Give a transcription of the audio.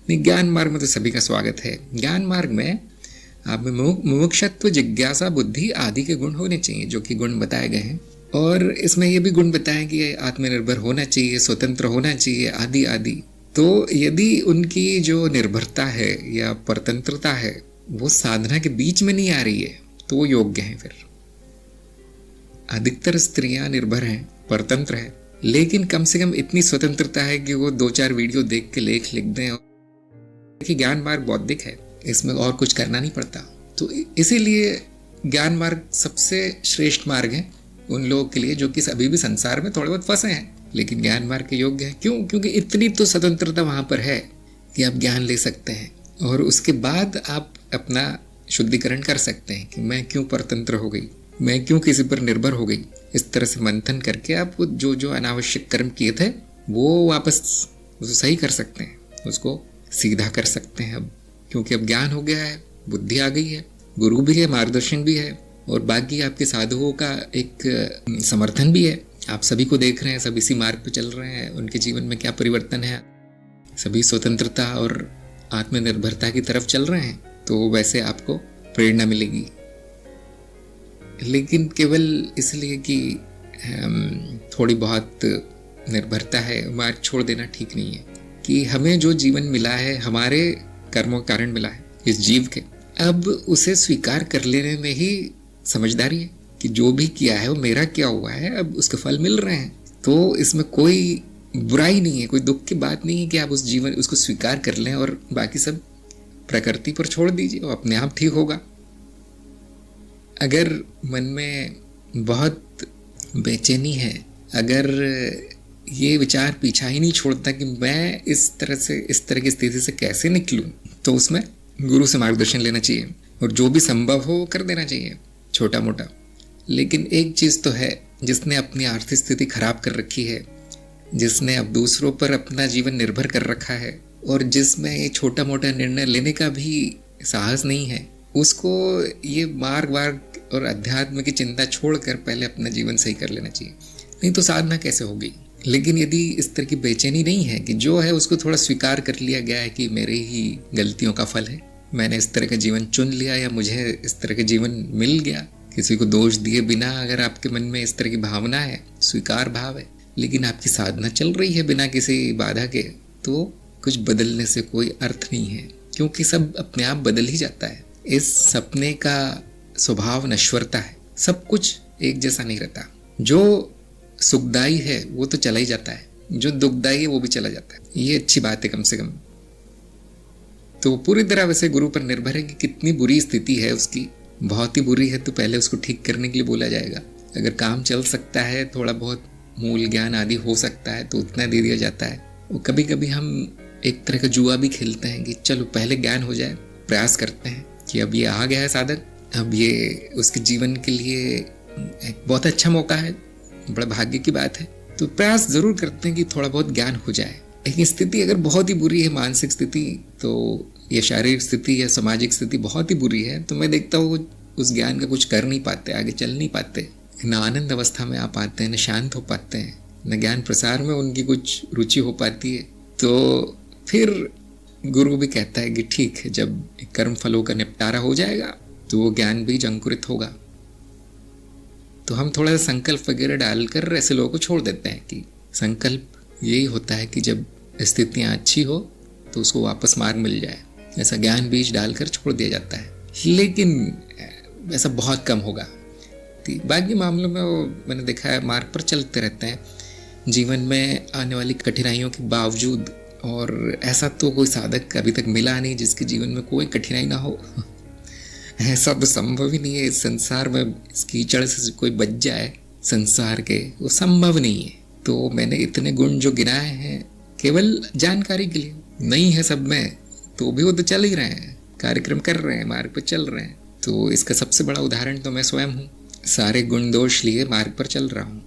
नहीं, ज्ञान मार्ग में तो सभी का स्वागत है। ज्ञान मार्ग में आप में मुमुक्षत्व, जिज्ञासा, बुद्धि आदि के गुण होने चाहिए, जो कि गुण बताए गए हैं। और इसमें ये भी गुण बताएं कि आत्मनिर्भर होना चाहिए, स्वतंत्र होना चाहिए, आदि आदि। तो यदि उनकी जो निर्भरता है या परतंत्रता है वो साधना के बीच में नहीं आ रही है तो वो योग्य है। फिर अधिकतर स्त्रियां निर्भर हैं, परतंत्र है, लेकिन कम से कम इतनी स्वतंत्रता है कि वो 2-4 वीडियो देख के लेख लिख दें। कि ज्ञान मार्ग बौद्धिक है, इसमें और कुछ करना नहीं पड़ता। तो इसीलिए ज्ञान मार्ग सबसे श्रेष्ठ मार्ग है उन लोगों के लिए जो कि अभी भी संसार में थोड़े बहुत फंसे हैं, लेकिन ज्ञान मार्ग के योग्य है। क्यों? क्योंकि इतनी तो स्वतंत्रता वहां पर है कि आप ज्ञान ले सकते हैं और उसके बाद आप अपना शुद्धिकरण कर सकते हैं कि मैं क्यों परतंत्र हो गई, मैं क्यों किसी पर निर्भर हो गई। इस तरह से मंथन करके आप जो जो अनावश्यक कर्म किए थे वो वापस सही कर सकते हैं, उसको सीधा कर सकते हैं अब, क्योंकि अब ज्ञान हो गया है, बुद्धि आ गई है, गुरु भी है, मार्गदर्शन भी है और बाकी आपके साधुओं का एक समर्थन भी है। आप सभी को देख रहे हैं, सब इसी मार्ग पे चल रहे हैं, उनके जीवन में क्या परिवर्तन है, सभी स्वतंत्रता और आत्मनिर्भरता की तरफ चल रहे हैं। तो वैसे आपको प्रेरणा मिलेगी। लेकिन केवल इसलिए कि थोड़ी बहुत निर्भरता है मार्ग छोड़ देना ठीक नहीं है। कि हमें जो जीवन मिला है हमारे कर्मों के कारण मिला है इस जीव के, अब उसे स्वीकार कर लेने में ही समझदारी है कि जो भी किया है वो मेरा क्या हुआ है, अब उसके फल मिल रहे हैं। तो इसमें कोई बुराई नहीं है, कोई दुख की बात नहीं है कि आप उस जीवन उसको स्वीकार कर लें और बाकी सब प्रकृति पर छोड़ दीजिए, वो अपने आप ठीक होगा। अगर मन में बहुत बेचैनी है, अगर ये विचार पीछा ही नहीं छोड़ता कि मैं इस तरह की स्थिति से कैसे निकलूं, तो उसमें गुरु से मार्गदर्शन लेना चाहिए और जो भी संभव हो कर देना चाहिए, छोटा मोटा। लेकिन एक चीज़ तो है, जिसने अपनी आर्थिक स्थिति खराब कर रखी है, जिसने अब दूसरों पर अपना जीवन निर्भर कर रखा है और जिसमें ये छोटा मोटा निर्णय लेने का भी साहस नहीं है, उसको ये मार्ग और अध्यात्म की चिंता छोड़कर पहले अपना जीवन सही कर लेना चाहिए। नहीं तो साधना कैसे होगी। लेकिन यदि इस तरह की बेचैनी नहीं है कि जो है उसको थोड़ा स्वीकार कर लिया गया है कि मेरे ही गलतियों का फल है, मैंने इस तरह का जीवन चुन लिया या मुझे इस तरह का जीवन मिल गया, किसी को दोष दिए बिना अगर आपके मन में इस तरह की भावना है, स्वीकार भाव है, लेकिन आपकी साधना चल रही है बिना किसी बाधा के, तो कुछ बदलने से कोई अर्थ नहीं है, क्योंकि सब अपने आप बदल ही जाता है। इस सपने का स्वभाव नश्वरता है, सब कुछ एक जैसा नहीं रहता। जो सुखदायी है वो तो चला ही जाता है, जो दुखदायी है वो भी चला जाता है। ये अच्छी बात है कम से कम। तो पूरी तरह वैसे गुरु पर निर्भर है कि कितनी बुरी स्थिति है उसकी। बहुत ही बुरी है तो पहले उसको ठीक करने के लिए बोला जाएगा। अगर काम चल सकता है, थोड़ा बहुत मूल ज्ञान आदि हो सकता है तो उतना दे दिया जाता है। वो कभी कभी हम एक तरह का जुआ भी खेलते हैं कि चलो पहले ज्ञान हो जाए, प्रयास करते हैं कि अब ये आ गया है साधक, अब ये उसके जीवन के लिए एक बहुत अच्छा मौका है, बड़ा भाग्य की बात है, तो प्रयास जरूर करते हैं कि थोड़ा बहुत ज्ञान हो जाए। लेकिन स्थिति अगर बहुत ही बुरी है, मानसिक स्थिति तो या शारीरिक स्थिति या सामाजिक स्थिति बहुत ही बुरी है, तो मैं देखता हूँ उस ज्ञान का कुछ कर नहीं पाते, आगे चल नहीं पाते, न आनंद अवस्था में आ पाते हैं, न शांत हो पाते हैं, न ज्ञान प्रसार में उनकी कुछ रुचि हो पाती है। तो फिर गुरु भी कहता है कि ठीक है, जब कर्म फलों का निपटारा हो जाएगा तो वो ज्ञान बीज अंकुरित होगा। तो हम थोड़ा सा संकल्प वगैरह डालकर ऐसे लोगों को छोड़ देते हैं कि संकल्प यही होता है कि जब स्थितियाँ अच्छी हो तो उसको वापस मार्ग मिल जाए, ऐसा ज्ञान बीज डालकर छोड़ दिया जाता है। लेकिन ऐसा बहुत कम होगा। बाकी मामलों में वो मैंने देखा है मार्ग पर चलते रहते हैं जीवन में आने वाली कठिनाइयों के बावजूद। और ऐसा तो कोई साधक अभी तक मिला नहीं जिसके जीवन में कोई कठिनाई ना हो। ऐसा तो संभव ही नहीं है इस संसार में, इस कीचड़ से कोई बच जाए संसार के, वो संभव नहीं है। तो मैंने इतने गुण जो गिनाए हैं केवल जानकारी के लिए, नहीं है सब में, तो भी वो तो चल ही रहे हैं, कार्यक्रम कर रहे हैं, मार्ग पर चल रहे हैं। तो इसका सबसे बड़ा उदाहरण तो मैं स्वयं हूँ। सारे गुण दोष लिए मार्ग पर चल रहा हूँ।